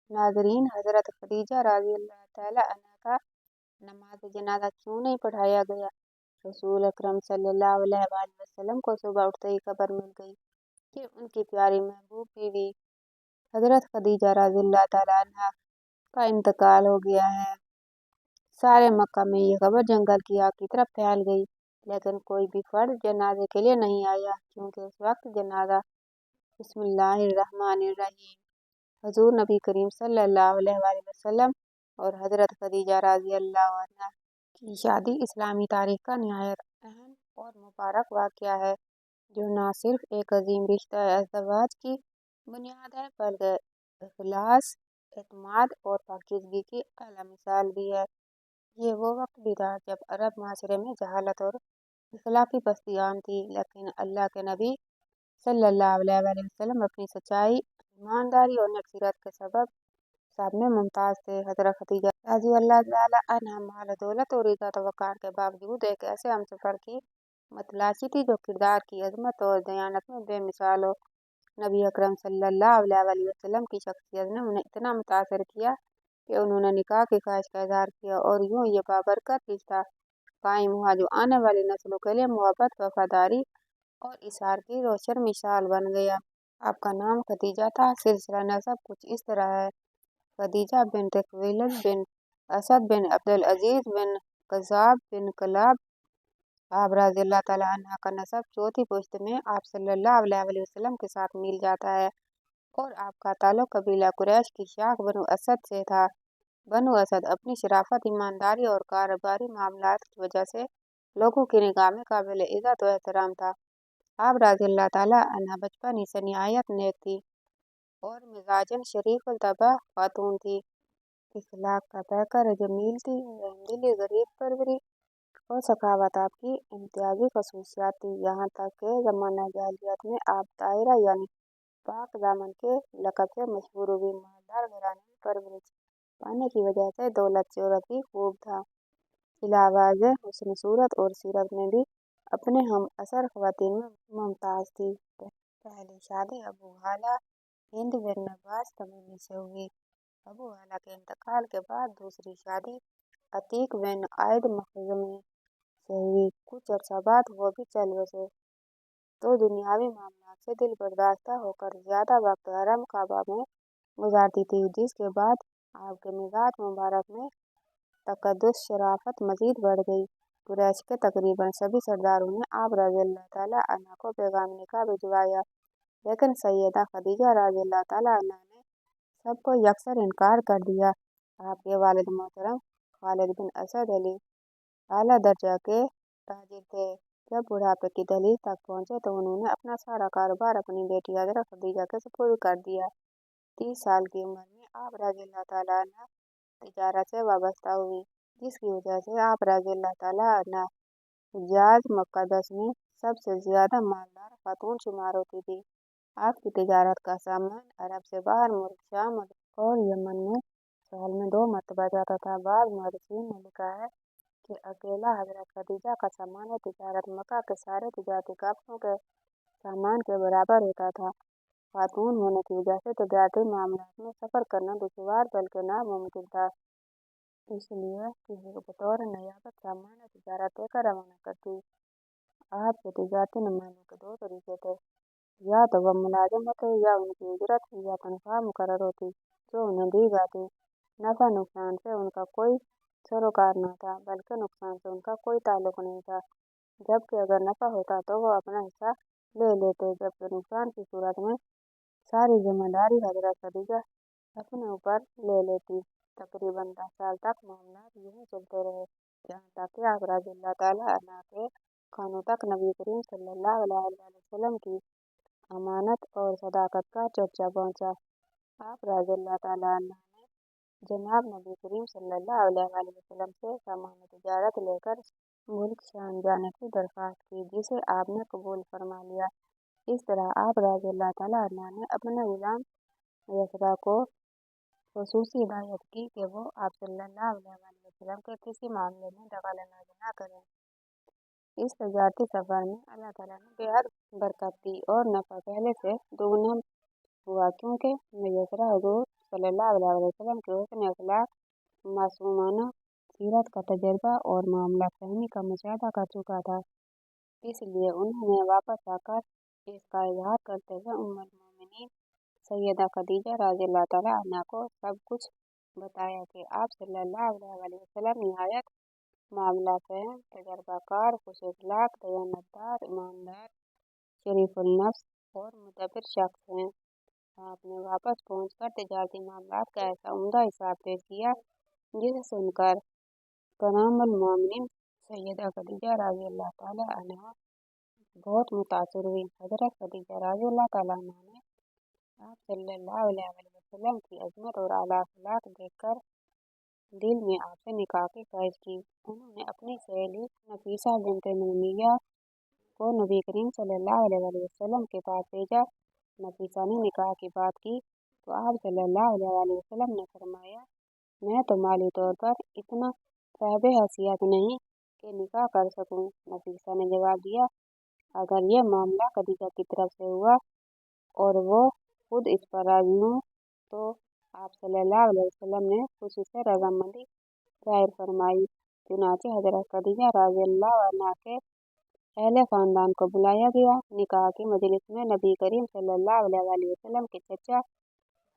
नाज़रीन, हज़रत खदीजा रज़ी अल्लाह तआला अन्हा का नमाज जनाजा क्यों नहीं पढ़ाया गया? रसूल अकरम सल्लल्लाहु अलैहि वसल्लम को सुबह उठते ही खबर मिल गई कि उनकी प्यारी महबूब बीवी हज़रत खदीजा रज़ी अल्लाह तआला अन्हा का इंतकाल हो गया है। सारे मक्का में ये खबर जंगल की आग की तरफ फैल गई, लेकिन कोई भी फर्द जनाजे के लिए नहीं आया, क्योंकि उस वक्त जनाजा बिस्मिल्लाहिर्रहमानिर्रहीम हुजूर नबी करीम सल्लल्लाहु अलैहि वसल्लम और हज़रत खदीजा रज़ी अल्लाह अन्हा की शादी इस्लामी तारीख का निहायत अहम और मुबारक वाक़या है, जो न सिर्फ एक अजीम रिश्ता अज़दवाज की बुनियाद है, बल्कि इखलास, एतमाद और पाकीज़गी की आला मिसाल भी है। ये वो वक्त भी था जब अरब माशरे में जहालत और इख्लाकी पस्ती आम थी, लेकिन अल्लाह के नबी सल्लल्लाहु अलैहि वसल्लम अपनी सच्चाई, ईमानदारी और नेक सीरत के सबब सब में मुमताज़ थे। हज़रत खदीजा रज़ी अल्लाह तआला अन्हा माल दौलत और इज़्ज़त वक़ार के बावजूद एक ऐसे हमसफ़र की मतलाशी थी जो किरदार की अज़मत और दयानत में बेमिसाल हो। नबी अकरम सल्लल्लाहु अलैहि वसल्लम की शख्सियत ने उन्हें इतना मुतासर किया कि उन्होंने निकाह की ख्वाहिश का इज़हार किया और यूं ये बाबरकत रिश्ता कायम हुआ जो आने वाली नस्लों के लिए मोहब्बत, वफादारी और इसार की रोशन मिसाल बन गया। आपका नाम खदीजा था। सिलसिला नसब कुछ इस तरह है: खदीजा बिन्त खुवैलिद बिन असद बिन अब्दुल अजीज बिन कज़्ज़ाब बिन कलाब। आप रज़ी अल्लाह तआला अन्हा का नसब चौथी पुश्त में आप सल्लल्लाहु अलैहि वसल्लम के साथ मिल जाता है और आपका ताल्लुक कबीला कुरैश की शाख बनु असद से था। बनु असद अपनी शराफत, ईमानदारी और कारोबारी मामलात की वजह से लोगों की निगाह में काबिल इज़्ज़त व एहतराम था। आप रज़ी अल्लाह तआला अन्हा बचपन ही से निहायत नेक थी और मिजाजन शरीफ तबा खातून थी। इखलाक का पैकर जमील थी, रहमदिली, गरीब परवरी और सखावत आपकी इम्तियाजी खसूसियात थी। यहाँ तक के ज़माना जाहिलियत में आप ताहिरा यानी पाक दामन के लक़ब से मशहूर हुई। मालदार घराने में परवरिश पाने की वजह से दौलत शोहरत भी खूब था। इलावा से हुस्न सूरत और सीरत में भी अपने हम असर ख़वातीन में मुमताज़ थी। पहली शादी अबू हाला हिंद बिन अब्बास तमीमी से हुई। अबू हाला के इंतकाल के बाद दूसरी शादी अतीक बिन आयद मखज़ूमी से हुई। कुछ अर्सा बाद वो भी चल बसे, तो दुनियावी मामलात से दिल बर्दाश्ता होकर ज़्यादा वक्त हरम काबा में गुजारती थी, जिसके बाद आपके मिजाज मुबारक में तकद्दुस, शराफत मज़ीद बढ़ गई। कुरैश के तकरीबन सभी सरदारों ने आप रज़ी अल्लाह तआला अन्हा को पैगाम निकाह भिजवाया, लेकिन सैयदा खदीजा रज़ी अल्लाह तआला अन्हा ने सबको यकसर इनकार कर दिया। आपके वालिद मोहतरम खालिद बिन असद अली आला दर्जा के ताजिर थे। जब बुढ़ापे की दहलीज तक पहुँचे तो उन्होंने अपना सारा कारोबार अपनी बेटी हज़रत खदीजा के सुपुर्द कर दिया। 30 साल की उम्र में आप रज़ी अल्लाह तआला अन्हा तिजारत से वाबस्ता हुई, जिसकी वजह से आप रज़ी अल्लाह तआला अन्हा हिजाज मुक़द्दस में सबसे ज़्यादा मालदार खातून शुमार होती थी। आपकी तिजारत का सामान अरब से बाहर मुल्क शाम और यमन में साल में 2 मरतबा जाता था। बाद मुअर्रिखीन ने लिखा है कि अकेला हज़रत खदीजा का सामान तिजारत मक्का के सारे तिजारती काफ़िलों के सामान के बराबर होता था। खातून होने की वजह से तिजारती मामलात में सफ़र करना दुश्वार बल्कि नामुमकिन था, इसलिए किसी को बतौर नियाबत सामान तिजारत देकर रवाना करती। आपके तिजारती नुमाइंदों के 2 तरीके थे: या तो वह मुलाजिम होते या उनकी उजरत या तनख्वाह मुकर्रर होती जो उन्हें दी जाती। नफ़ा नुकसान से उनका कोई सरोकार न था, बल्कि नुकसान से उनका कोई ताल्लुक नहीं था। जबकि अगर नफ़ा होता तो वह अपना हिस्सा ले लेते, जबकि नुकसान की सूरत में सारी जिम्मेदारी हज़रत खदीजा अपने ऊपर ले लेती। तकरीबन 10 साल तक मामलात यूं ही चलते रहे, यहाँ तक कि आप रज़ी अल्लाह तआला अन्हा के कानों तक नबी करीम सल्लल्लाहु अलैहि वसल्लम की अमानत और सदाकत का चर्चा पहुँचा। आप रज़ी अल्लाह तआला अन्हा ने जनाब नबी करीम सल्लल्लाहु अलैहि वसल्लम से सामान तिजारत लेकर मुल्क शाम जाने की दरख्वास्त की, जिसे आपने कबूल फरमा लिया। इस तरह आप रज़ी अल्लाह तआला अन्हा ने अपने गुलाम यसरा को ख़ुसूसी हिदायत की कि वो आप सल्लल्लाहु अलैहि वसल्लम के किसी मामले में दखल-अंदाज़ी न करें। इस तिजारती सफ़र में अल्लाह ताला ने बेहद बरकत दी और नफ़ा पहले से दोगुना हुआ, क्योंकि यसरा हुज़ूर सल्लल्लाहु अलैहि वसल्लम के हुस्न अखलाक, मासूमाना सीरत का तजर्बा और मामला फहमी का मुशाहदा कर चुका था। इसलिए उन्होंने वापस आकर इसका इजहार करते हुए उम्मुल मोमिनीन सैयदा खदीजा रज़ियल्लाहु तआला अन्हा को सब कुछ बताया कि आप सल्लल्लाहु अलैहि वसल्लम निहायत मामला फहम, तजर्बाकार, खुश अखलाक, दयानतदार, ईमानदार, शरीफुल नफ्स और मुदब्बिर शख्स हैं। आपने वापस पहुंचकर तिजारती मामलात का ऐसा उम्दा हिसाब पेश किया जिसे सुनकर तमामुल मोमिनीन सैयदा खदीजा रज़ियल्लाहु तआला अन्हा बहुत मुतासिर हुई। हज़रत खदीजा रज़ियल्लाहु तआला अन्हा ने आप सल्लल्लाहु अलैहि वसल्लम की अजमत और आला अखलाक देखकर दिल में आपसे निकाह की ख्वाहिश की। उन्होंने अपनी सहेली नफीसा बिन्ते मुनिया को नबी करीम सल्लल्लाहु अलैहि वसल्लम के पास भेजा। नफीसा ने निकाह की बात की तो आप सल्लल्लाहु अलैहि वसल्लम ने फरमाया, मैं तो माली तौर पर इतना साहिब हैसियत नहीं कि निकाह कर सकूं। नफीसा ने जवाब दिया, अगर यह मामला खदीजा की तरफ से हुआ और वो खुद इस पर राजी हों तो आप सल्लल्लाहु अलैहि वसल्लम ने खुशी से रजामंदी जाहिर फरमाई। चुनाचे हज़रत खदीजा रज़ियल्लाहु अन्हा के अहले खानदान को बुलाया गया। निकाह की मजलिस में नबी करीम सल्लल्लाहु अलैहि वसल्लम के चचा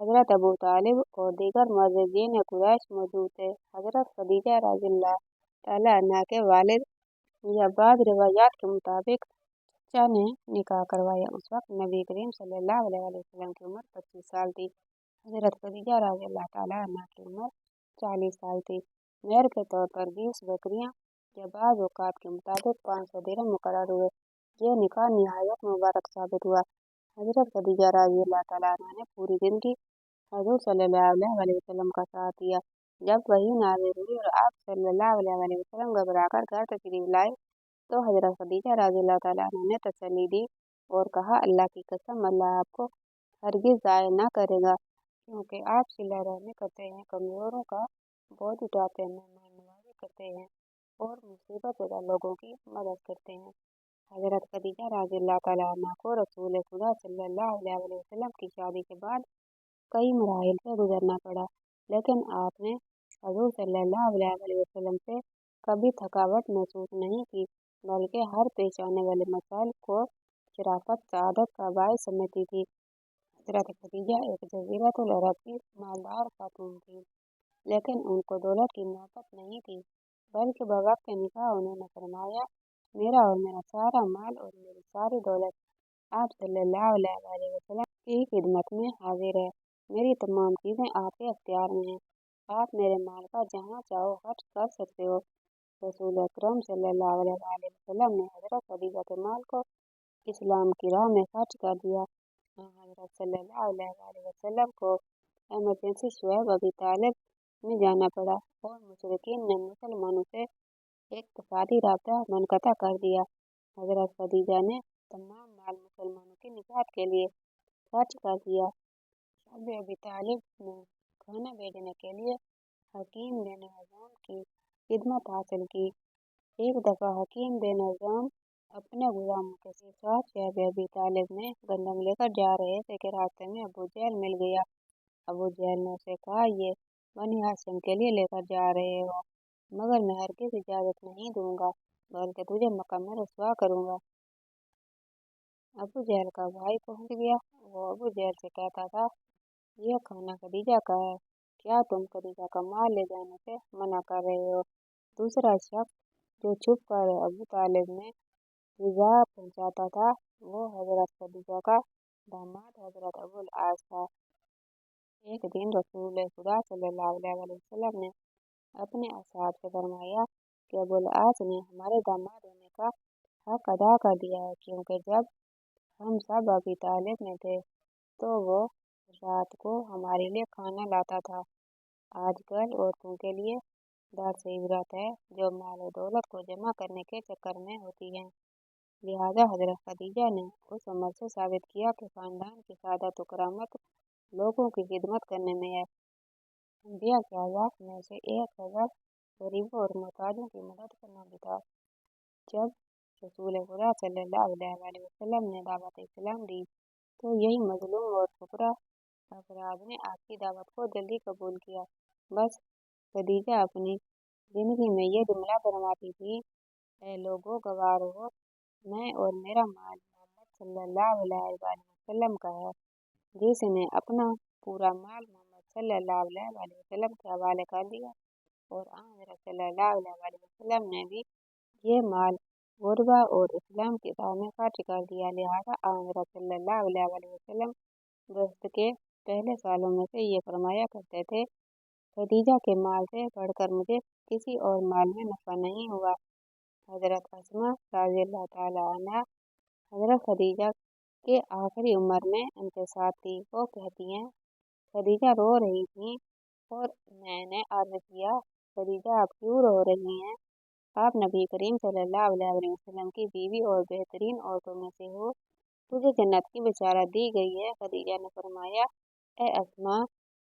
हज़रत अबू तालिब और दीगर मुअज़्ज़िज़ीन कुरैश मौजूद थे। हज़रत खदीजा रज़ियल्लाहु तआला अन्हा के वालिद या बाद रिवायात के मुताबिक चचा ने निकाह करवाया। उस वक्त नबी करीम सल्लल्लाहु अलैहि वसल्लम की उम्र 25 साल थी। हज़रत खदीजा रज़ियल्लाहु तआला अन्हा की उम्र 40 साल थी। मेहर के तौर पर 20 बकरियां या बाज़ औक़ात के मुताबिक 500 दिरहम मुकर्रर हुए। यह निकाह निहायत मुबारक साबित हुआ। हज़रत खदीजा रज़ियल्लाहु तआला अन्हा ने पूरी जिंदगी हुज़ूर सल्लल्लाहु अलैहि वसल्लम का साथ दिया। जब वही नाज़िल हुई और आप सल्लल्लाहु अलैहि वसल्लम घबराकर घर तशरीफ लाए तो हज़रत खदीजा रज़ियल्लाहु तआला अन्हा ने तसल्ली दी और कहा, अल्लाह की कसम, अल्लाह आपको हरगिज़ ज़ाया न करेगा, क्योंकि आप सिला रहमी करते हैं, कमज़ोरों का बोझ उठाते हैं, मेहमान नवाज़ी करते हैं और मुसीबत ज़दा लोगों की मदद करते हैं। हज़रत खदीजा रज़ियल्लाहु तआला अन्हा को रसूल खुदा सल्लल्लाहु अलैहि वसल्लम की शादी के बाद कई मराहिल से गुजरना पड़ा, लेकिन आपने हुज़ूर सल्लल्लाहु अलैहि वसल्लम से कभी थकावट महसूस नहीं की, बल्कि हर पेश आने वाले मसाइल को शराफत सआदत का बाइस समझती थी। हज़रत खदीजा एक जज़ीरतुल अरब की मालदार खातून थी, लेकिन उनको दौलत की मोहब्बत नहीं थी, बल्कि बवक्त निकाह उन्होंने फरमाया, मेरा और मेरा सारा माल और मेरी सारी दौलत आप सल्लल्लाहु अलैहि वसल्लम की खिदमत में हाजिर है। मेरी तमाम चीज़ें आपके अख्तियार में हैं। आप मेरे माल का जहाँ चाहो खर्च कर सकते हो। रसूल अकरम सल्लल्लाहु अलैहि वसल्लम ने हज़रत खदीजा के माल को इस्लाम की राह में खर्च कर दिया। हज़रत सल्लल्लाहु अलैहि वसल्लम को इमरजेंसी शुएब अबी तालिब में जाना पड़ा और मुशरिकीन ने मुसलमानों से इत्तेफाकी राब्ता मुनक़ता कर दिया। हज़रत खदीजा ने तमाम माल मुसलमानों की निजात के लिए खर्च कर दिया। शब अबी तालिब ने खाना भेजने के लिए हकीम बिन हिज़ाम की खिदमत हासिल की। एक दफ़ा हकीम बिन हिज़ाम अपने गुलामों के साथ शब अबी तालिब में गंदम लेकर जा रहे थे कि रास्ते में अबू जहल मिल गया। अबू जहल ने उसे कहा, ये बनी हाशिम के लिए लेकर जा रहे हो, मगर मैं हरगिज़ इजाज़त नहीं दूंगा, बल्कि तुझे मक्का में रुसवा करूंगा। अबू जहल का भाई पहुंच गया। वो अबू जहल से कहता था, यह खाना खदीजा का है, क्या तुम खदीजा का माल ले जाने से मना कर रहे हो? दूसरा शख्स जो छुप कर अबू तालिब में ईज़ा पहुंचाता था, वो हज़रत खदीजा का दामाद हज़रत अबुल आस था। एक दिन रसूल खुदा सल्लल्लाहु अलैहि वसल्लम ने अपने असहाब से फरमाया कि अबुल आस ने हमारे दामाद होने का हक अदा कर दिया है, क्योंकि जब हम सब अबी तालिब में थे तो वो रात को हमारे लिए खाना लाता था। आजकल औरतों के लिए दर्स इबरत है जो माल और दौलत को जमा करने के चक्कर में होती हैं। लिहाजा हज़रत खदीजा ने उस अमल से साबित किया कि खानदान की सादत व करामत लोगों की खिदमत करने में है। अंबिया के आज़ाद में से एक हज़र गरीबों और मोहताजों की मदद करना भी था। जब रसूल खुदा सल्लल्लाहु अलैहि वसल्लम ने दावत इस्लाम दी तो यही मजलूम और फुकरा افراد نے آپ کی دعوت کو جلدی قبول کیا۔ بس خدیجہ اپنی زندگی میں یہ جملہ فرماتی تھی، اے لوگو گواہ رہو، میں اور میرا مال محمد صلی اللہ علیہ وآلہ وسلم کا ہے۔ جس نے اپنا پورا مال محمد صلی اللہ علیہ وآلہ وسلم کے حوالے کر دیا، اور حضرت صلی اللہ علیہ وآلہ وسلم نے بھی یہ مال غربا اور اسلام کی راہ میں خرچ کر دیا۔ لہٰذا حضرت صلی اللہ علیہ وآلہ وسلم گزشت کے پہلے سالوں میں سے یہ فرمایا کرتے تھے، خدیجہ کے مال سے بڑھ کر مجھے کسی اور مال میں نفع نہیں ہوا۔ حضرت اسماء رضی اللہ تعالیٰ عنہا حضرت خدیجہ کے آخری عمر میں ان کے ساتھ تھی۔ وہ کہتی ہیں، خدیجہ رو رہی تھیں اور میں نے عرض کیا، خدیجہ آپ کیوں رو رہی ہیں؟ آپ نبی کریم صلی اللہ علیہ وسلم کی بیوی اور بہترین عورتوں میں سے ہو، تجھے جنت کی بشارت دی گئی ہے۔ خدیجہ نے فرمایا، اے اسماء،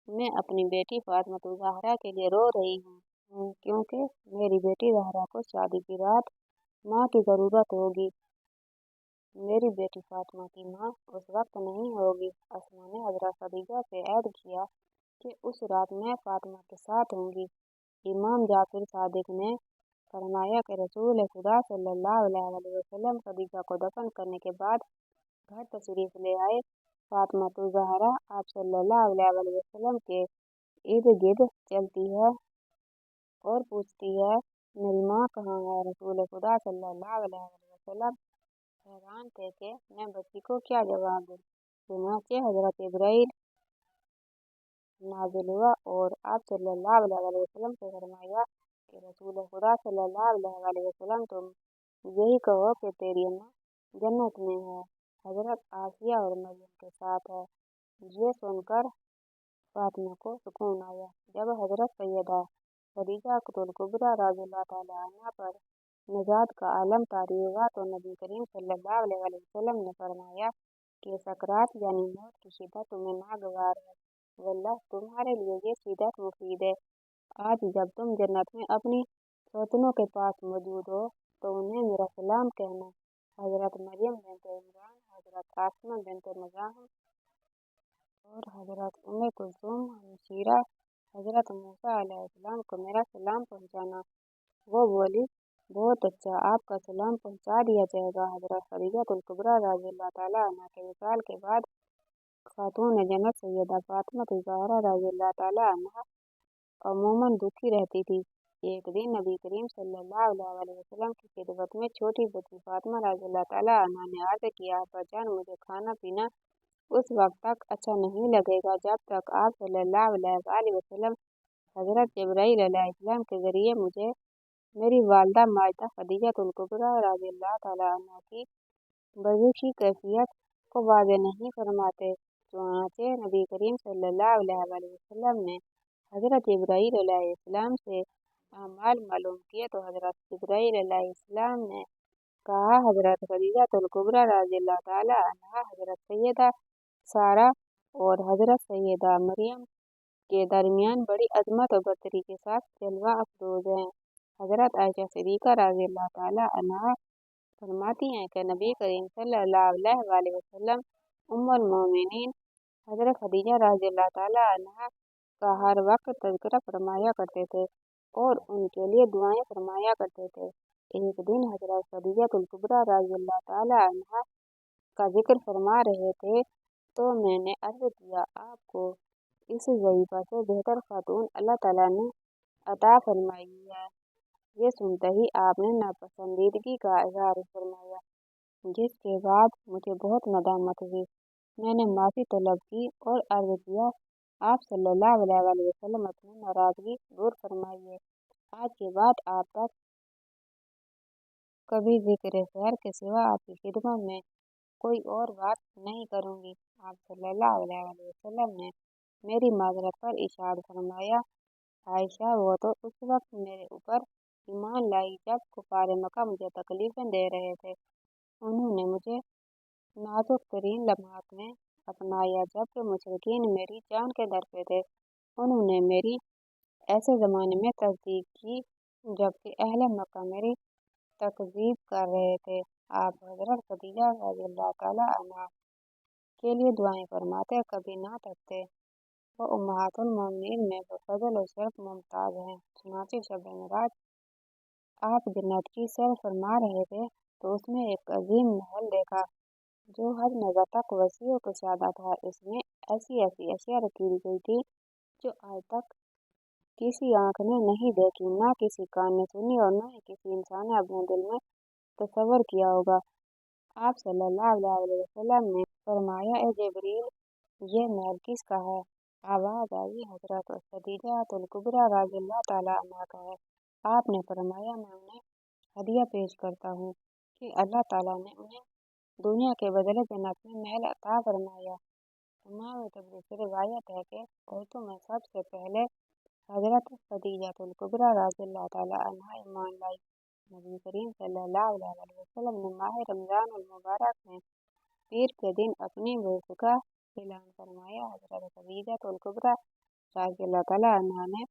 میں اپنی بیٹی فاطمہ الزہرا کے لیے رو رہی ہوں کیونکہ میری بیٹی زہرا کو شادی کی رات ماں کی ضرورت ہوگی۔ میری بیٹی فاطمہ کی ماں اس وقت نہیں ہوگی۔ اسماء نے حضرت خدیجہ سے عہد کیا کہ اس رات میں فاطمہ کے ساتھ ہوں گی۔ امام جعفر صادق نے فرمایا کہ رسول خدا صلی اللہ علیہ وسلم خدیجہ کو دفن کرنے کے بعد گھر تشریف لے آئے۔ فاطمہ الزہرا آپ صلی اللہ علیہ وسلم کے ارد گرد چلتی ہے اور پوچھتی ہے، میری ماں کہاں ہے؟ رسول خدا صلی اللہ علیہ وسلم حیران تھے کہ میں بچی کو کیا جواب دوں۔ چنانچہ حضرت جبرائیل نازل ہوا اور آپ صلی اللہ علیہ وسلم سے فرمایا کہ رسول خدا صلی اللہ علیہ وسلم تم یہی کہو کہ تیری اماں جنت میں ہے، حضرت آسیہ اور مریم کے ساتھ ہے۔ یہ سن کر فاطمہ کو سکون آیا۔ جب حضرت سیدہ خدیجہ الکبریٰ رضی اللہ تعالیٰ عنہا پر نجات کا عالم طاری ہوا تو نبی کریم صلی اللہ علیہ وسلم نے فرمایا کہ سکرات یعنی موت کی شدت تمہیں ناگوار ہے، واللہ تمہارے لیے یہ شدت مفید ہے۔ آج جب تم جنت میں اپنی سوتنوں کے پاس موجود ہو تو انہیں میرا سلام کہنا۔ حضرت مریم بنت عمران، حضرت آسمہ بنت مزاحم اور حضرت کلثوم ہمشیرہ حضرت موسیٰ علیہ السلام کو میرا سلام پہنچانا۔ وہ بولی، بہت اچھا، آپ کا سلام پہنچا دیا جائے گا۔ حضرت خدیجہ الکبریٰ رضی اللہ تعالیٰ عنہا کے وصال کے بعد خاتون جنت سیدہ فاطمہ الزہرا رضی اللہ تعالیٰ عنہا عموماً دکھی رہتی تھی۔ ایک دن نبی کریم صلی اللہ علیہ وسلم کی خدمت میں چھوٹی بچی فاطمہ رضی اللہ تعالیٰ عنہا نے عرض کیا، ابا جان، مجھے کھانا پینا اس وقت تک اچھا نہیں لگے گا جب تک آپ صلی اللہ علیہ وسلم حضرت جبرائیل علیہ السلام کے ذریعے مجھے میری والدہ ماجدہ خدیجہ الکبریٰ رضی اللہ تعالیٰ عنہا کی وضو کی کیفیت کو واضح نہیں فرماتے۔ چنانچہ نبی کریم صلی اللہ علیہ وسلم نے حضرت جبرائیل علیہ السلام سے اعمال معلوم کیے تو حضرت جبرائیل علیہ السلام نے کہا، حضرت خدیجہ الکبریٰ رضی اللہ تعالیٰ عنہا حضرت سیدہ سارہ اور حضرت سیدہ مریم کے درمیان بڑی عظمت و برتری کے ساتھ جلوہ افروز ہیں۔ حضرت عائشہ صدیقہ رضی اللہ تعالیٰ عنہا فرماتی ہیں کہ نبی کریم صلی اللہ علیہ وسلم ام المومنین حضرت خدیجہ رضی اللہ تعالیٰ عنہا کا ہر وقت تذکرہ فرمایا کرتے تھے اور ان کے لیے دعائیں فرمایا کرتے تھے۔ ایک دن حضرت خدیجہ الکبریٰ رضی اللہ تعالیٰ عنہا کا ذکر فرما رہے تھے تو میں نے عرض کیا، آپ کو اس وظیفہ سے بہتر خاتون اللہ تعالیٰ نے عطا فرمائی ہے۔ یہ سنتے ہی آپ نے ناپسندیدگی کا اظہار فرمایا، جس کے بعد مجھے بہت ندامت ہوئی۔ میں نے معافی طلب کی اور عرض کیا، آپ صلی اللہ علیہ وسلم اپنی ناراضگی دور فرمائیے، آج کے بعد آپ تک کبھی ذکر خیر کے سوا آپ کی خدمت میں کوئی اور بات نہیں کروں گی۔ آپ صلی اللہ علیہ وسلم نے میری معذرت پر ارشاد فرمایا، عائشہ، وہ تو اس وقت میرے اوپر ایمان لائی جب کفار مکہ مجھے تکلیفیں دے رہے تھے۔ انہوں نے مجھے نازک ترین لمحات میں اپنایا جبکہ مشرکین میری جان کے در پہ تھے۔ انہوں نے میری ایسے زمانے میں تصدیق کی جبکہ اہل مکہ میری تکذیب کر رہے تھے۔ آپ حضرت خدیجہ رضی اللہ تعالیٰ عنہا के लिए दुआएं फरमाते, कभी ना थकते। वो उम्महातुल मोमिनीन में बफज़ल और शर्फ मुमताज़ हैं। चुनांचे शब मेराज आप जन्नत की सैर फरमा रहे थे तो उसमें एक अजीम महल देखा जो हर नज़र तक वसी और कुशादा था। इसमें ऐसी ऐसी अशिया रखी गई थी जो आज तक किसी आंख ने नहीं देखी, ना किसी कान ने सुनी और ना ही किसी इंसान ने अपने दिल में तसव्वुर किया होगा। आप सल्लल्लाहु अलैहि वसल्लम ने फरमाया, ए जिब्रील, ये महल किसका है? आवाज आई, हजरत खदीजातुल कुबरा रज़ियल्लाहु ताला अन्हा का है। आपने फरमाया, मैं उन्हें हदिया पेश करता हूँ कि अल्लाह ताला ने उन्हें दुनिया के बदले जन्नत में महल अता फरमाया। इमाम तबरी से रिवायत है कि औरतों में सबसे पहले हजरत खदीजातुल कुबरा रज़ियल्लाहु ताला अन्हा ईमान लाई। नबी करीम सल्लल्लाहु अलैहि वसल्लम ने माह रमजान अल मुबारक में पीर के दिन अपनी बुर्द का ऐलान फरमाया। हजरत खदीजातुल कुबरा रज़ियल्लाहु ताला अन्हा ने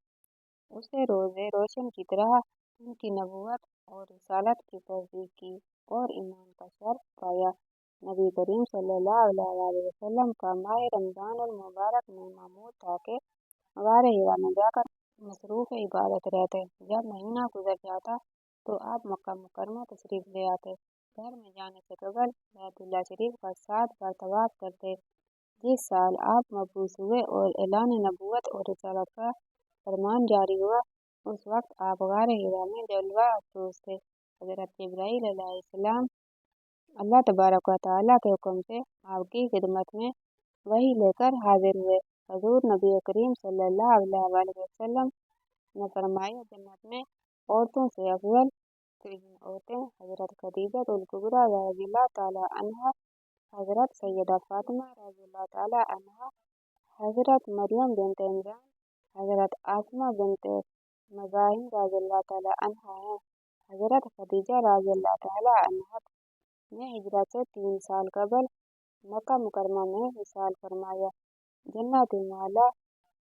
उसे रोज़े रोशन की तरह उनकी नबूवत और रिसालत की तस्दीक की और ईमान का शर्फ पाया। नबी करीम सल्लल्लाहु अलैहि वसल्लम का माह रमजान अल मुबारक में मामूल था कि गारे हिरा में जाकर मसरूफ़ इबादत रहते। जब महीना गुजर जाता तो आप मक्का मुकरमा तशरीफ ले आते। घर में जाने से कबल बैतुल्लाह शरीफ का 7 बार तवाफ करते। जिस साल आप मबूस हुए और ऐलान नबूवत और रिसालत का फरमान जारी हुआ, उस वक्त आप गारे हिरा में जलवा अफरोज थे। हजरत जिब्राईल अलैहिस्सलाम अल्लाह तबारक व तआला के हुक्म से आपकी खिदमत में वही लेकर हाजिर हुए। हजूर नबी करीम सल्लल्लाहु अलैहि वसल्लम ने फरमाया, जन्नत में औरतों से अफजल तरीन औरतें हजरत खदीजातुल कुबरा रज़ियल्लाहु ताला अन्हा, हजरत सैयदा फातिमा रज़ियल्लाहु ताला अन्हा, हजरत मरियम बिन्त इमरान, हजरत आसमा बिन्त मज़ाहिम रज़ियल्लाहु ताला अन्हा हैं। हजरत खदीजा रज़ियल्लाहु ताला अन्हा ने हिजरत से 3 साल कबल मक्का मुकरमा में विसाल फरमाया। जन्नतुल माला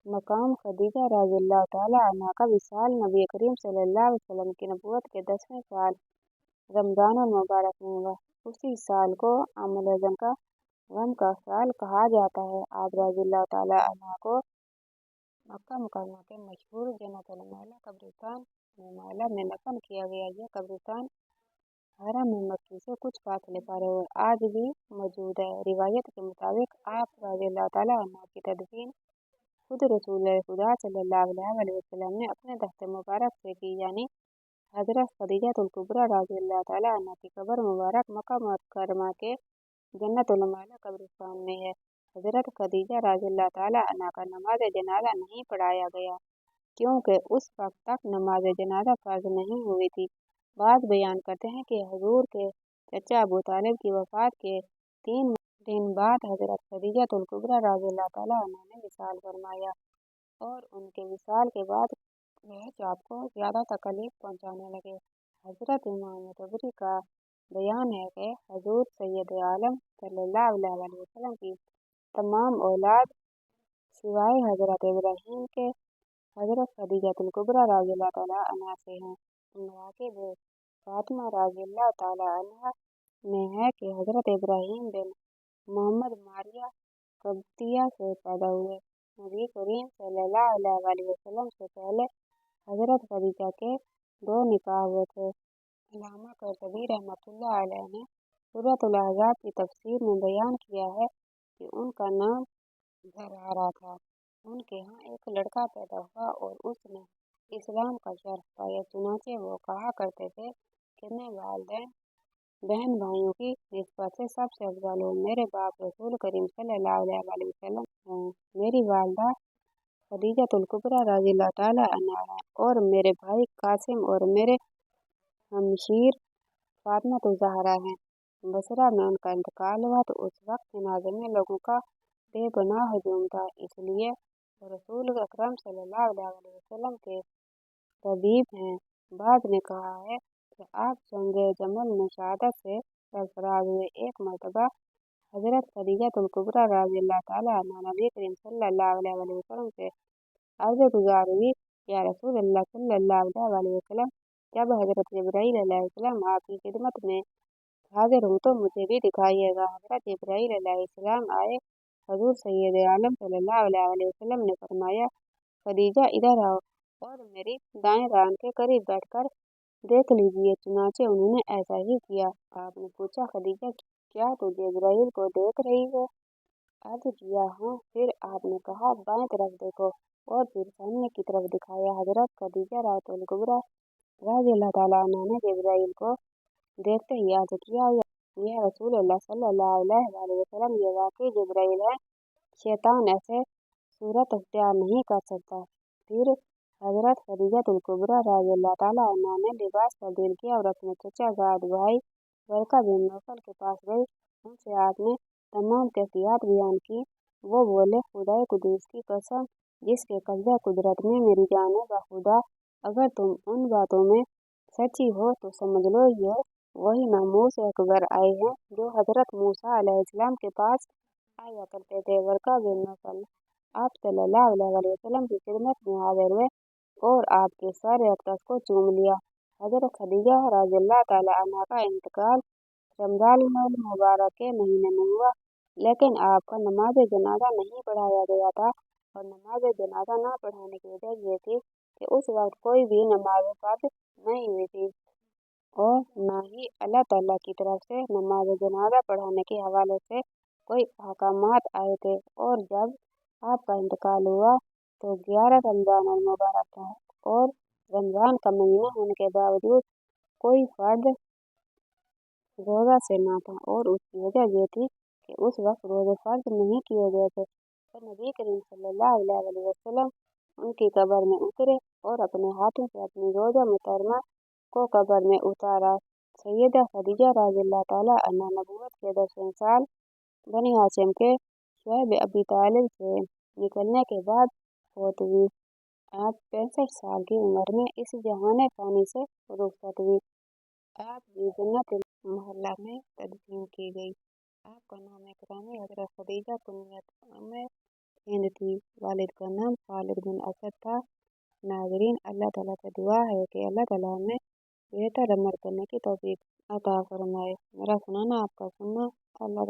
मकाम खदीजा रज़ियल्लाहु ताला अन्हा का विसाल नबी करीम सल्लल्लाहु अलैहि वसल्लम की नबूवत के 10वें साल रमजान अल मुबारक में हुआ। उसी साल को आमुल अज़म का गम का साल कहा जाता है। आप रज़ियल्लाहु ताला अन्हा को मक्का मुकरमा के मशहूर जन्नतुल माला कब्रिस्तान में दफन किया गया। यह कब्रिस्तान हरम मक्की से कुछ फासले पर है और आज भी मौजूद है। रिवायत के मुताबिक आप रज़ियल्लाहु ताला अन्हा की तदफीन खुद रसूल खुदा सल्लल्लाहु अलैहि वसल्लम ने अपने दस्ते मुबारक से की, यानी हजरत खदीजातुल कुबरा रज़ियल्लाहु ताला अन्हा की कब्र मुबारक मक्का मुकरमा के जन्नतुल माला कब्रिस्तान में है। हजरत खदीजा रज़ियल्लाहु ताला अन्हा का नमाज जनाजा नहीं पढ़ाया गया क्योंकि उस वक्त तक नमाज जनाजा फर्ज नहीं हुई थी। बात बयान करते हैं कि हुजूर के चचा अबू तालिब की वफात के 3 दिन बाद हजरत खदीजातुल कुबरा रज़ियल्लाहु ताला अन्हा ने विसाल फरमाया और उनके विसाल के बाद वह आपको ज़्यादा तकलीफ पहुँचाने लगे। हजरत इमाम तबरी का बयान है कि हजूर सैयद आलम सल्लल्लाहु अलैहि वसल्लम की तमाम औलाद सिवाय हजरत इब्राहीम के हजरत खदीजातुल कुबरा रज़ियल्लाहु ताला अन्हा से हैं। मराकिब फातिमा रज़ियल्लाहु ताला अन्हा में है कि हजरत इब्राहीम बिन मोहम्मद मारिया कब्तिया से पैदा हुए। नबी करीम सल्लल्लाहु अलैहि वसल्लम से पहले हजरत खदीजा के 2 निकाह हुए थे। अल्लामा कर्तबी रहमतुल्लाह अलैह ने सूरतुल अहज़ाब की तफसीर में बयान किया है कि उनका नाम ज़रारा था। उनके यहाँ एक लड़का पैदा हुआ और उसने इस्लाम का शर्फ पाया। चुनांचे वो कहा करते थे कि मैं वालिदैन बहन भाइयों की निस्बत से सबसे अफजल हूँ। मेरे बाप रसूल करीम सल्लल्लाहु अलैहि वसल्लम हैं। मेरी वालिदा खदीजातुल कुबरा रज़ियल्लाहु ताला अन्हा है और मेरे भाई कासिम और मेरे हमशीर फातिमा ज़हरा हैं। बसरा में उनका इंतकाल हुआ तो उस वक्त जनाजे में लोगों का बेपनाह हजूम था, इसलिए वो रसूल अकरम सल्लल्लाहु अलैहि वसल्लम के तबीब हैं। बाद ने कहा है कि आप जंगे जमल में शहादत से सरफराज हुए। एक मरतबा हजरत खदीजातुल कुबरा रज़ियल्लाहु ताला अन्हा नबी करीम सल्लल्लाहु अलैहि वसल्लम से अर्ज़ गुज़ार हुई, या रसूल अल्लाह सल्लल्लाहु अलैहि वसल्लम। जब हजरत जिब्राईल अलैहिस्सलाम आपकी खिदमत में हाजिर हूँ तो मुझे भी दिखाइएगा। हज़रत जिब्राईल अलैहिस्सलाम आए। हजूर सैयद आलम सल्लल्लाहु अलैहि वसल्लम ने फरमाया, खदीजा इधर आओ और मेरी दाएं रान के करीब बैठकर देख लीजिए। चुनाचे उन्होंने ऐसा ही किया। आपने पूछा, खदीजा क्या तू जिब्राईल को देख रही है? अर्ज किया, हाँ। फिर आपने कहा, बाएं तरफ देखो, और फिर सामने की तरफ दिखाया। हजरत खदीजा रातुल कुबरा रज़ियल्लाहु ताला अन्हा ने जिब्राईल को देखते ही अर्ज किया, या रसूलल्लाह सल्लल्लाहु अलैहि वसल्लम, ये वाकई जिब्राईल है। शैतान ऐसे सूरत अख्तियार नहीं कर सकता। फिर हजरत खदीजतुल कुबरा रज़ियल्लाहु ताला अन्हा ने लिबास तब्दील किया और अपने चचा जाद भाई वर्का बिन नौफल के पास गई। उनसे आपने तमाम कैफियत बयान की। वो बोले, खुदाए कुदूस की कसम, जिसके कब्जा कुदरत में मेरी जान है, बखुदा अगर तुम उन बातों में सच्ची हो तो समझ लो ये वही नामूस अकबर आए हैं जो हजरत मूसा अलैहिस्सलाम के पास आया करते थे। वर्का बिन नौफल आप सल्लल्लाहु अलैहि वसल्लम की खिदमत में हाजिर हुए और आपके सर अक़दस को चूम लिया। हजरत खदीजा रज़ियल्लाहु ताला अन्हा का इंतकाल रमज़ानुल मुबारक के महीने में हुआ, लेकिन आपका नमाज जनाजा नहीं पढ़ाया गया था। और नमाज जनाजा न पढ़ाने की वजह ये थी कि उस वक्त कोई भी नमाज फर्ज नहीं हुई थी और न ही अल्लाह ताला की तरफ से नमाज जनाजा पढ़ाने के हवाले से कोई अहकामात आए थे। और जब आपका इंतकाल हुआ तो 11 रमज़ानुल मुबारक था और रमज़ान का महीना होने के बावजूद कोई फर्द रोज़ा से ना था, और उसकी वजह ये थी कि उस वक्त रोज़े फर्ज नहीं किए गए थे। तो नबी करीम सल्लल्लाहु अलैहि वसल्लम उनकी कब्र में उतरे और अपने हाथों से अपनी रोज़ा मुहतरमा को कब्र में उतारा। सैयदा खदीजा रज़ियल्लाहु ताला अन्हा नबूवत के 10वें साल बनी हाशिम के शुएब अबी तालिब से निकलने के बाद फौत हुई। आप 65 साल की उम्र में इस जहान फ़ानी से रुखसत हुई। आपकी जन्नतुल मोहल्ला में तदफीन की गई। आपका नाम गिरामी हज़रत खदीजा कुन्यत उम्मे हिंद थी। वालिद का नाम खालिद बिन असद था। नाज़रीन, अल्लाह ताला से दुआ है कि अल्लाह ताला हमें बेहतर अमल करने की तौफीक अता फरमाए। मेरा सुनाना आपका सुनना। अल्लाह